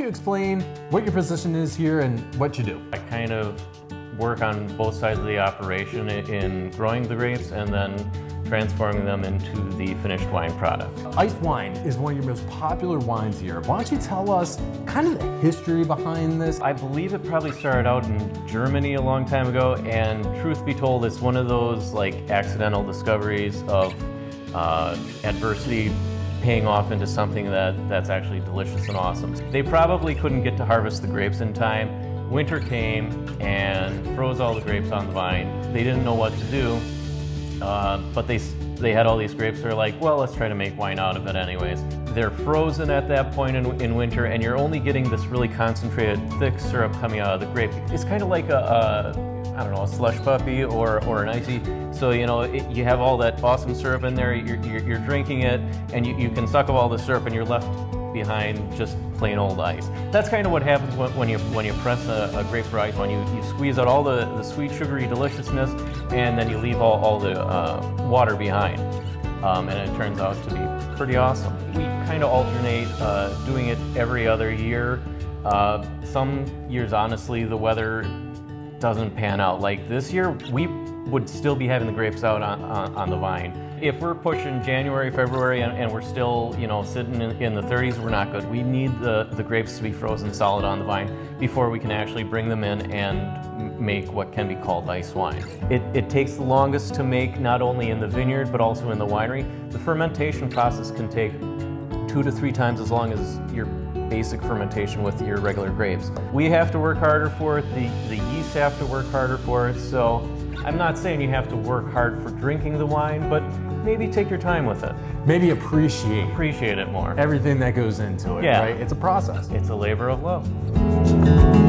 you explain what your position is here and what you do? I kind of work on both sides of the operation in growing the grapes and then transforming them into the finished wine product. Iced wine is one of your most popular wines here. Why don't you tell us kind of the history behind this? I believe it probably started out in Germany a long time ago, and truth be told, it's one of those like accidental discoveries of adversity paying off into something that's actually delicious and awesome. They probably couldn't get to harvest the grapes in time. Winter came and froze all the grapes on the vine. They didn't know what to do, but they had all these grapes. They're like, well, let's try to make wine out of it anyways. They're frozen at that point in winter, and you're only getting this really concentrated, thick syrup coming out of the grape. It's kind of like a slush puppy or an icy. So, you have all that awesome syrup in there, you're drinking it, and you can suck up all the syrup and you're left behind just plain old ice. That's kind of what happens when you press a grape for ice wine. You squeeze out all the sweet, sugary deliciousness, and then you leave all the water behind. And it turns out to be pretty awesome. We kind of alternate doing it every other year. Some years, honestly, the weather doesn't pan out. Like this year, we would still be having the grapes out on the vine. If we're pushing January, February, and we're still, sitting in the 30s, we're not good. We need the grapes to be frozen solid on the vine before we can actually bring them in and make what can be called ice wine. It takes the longest to make, not only in the vineyard, but also in the winery. The fermentation process can take 2 to 3 times as long as your basic fermentation with your regular grapes. We have to work harder for it, the yeast have to work harder for it, so I'm not saying you have to work hard for drinking the wine, but maybe take your time with it. Maybe appreciate it more. Everything that goes into it, Yeah. right? It's a process. It's a labor of love.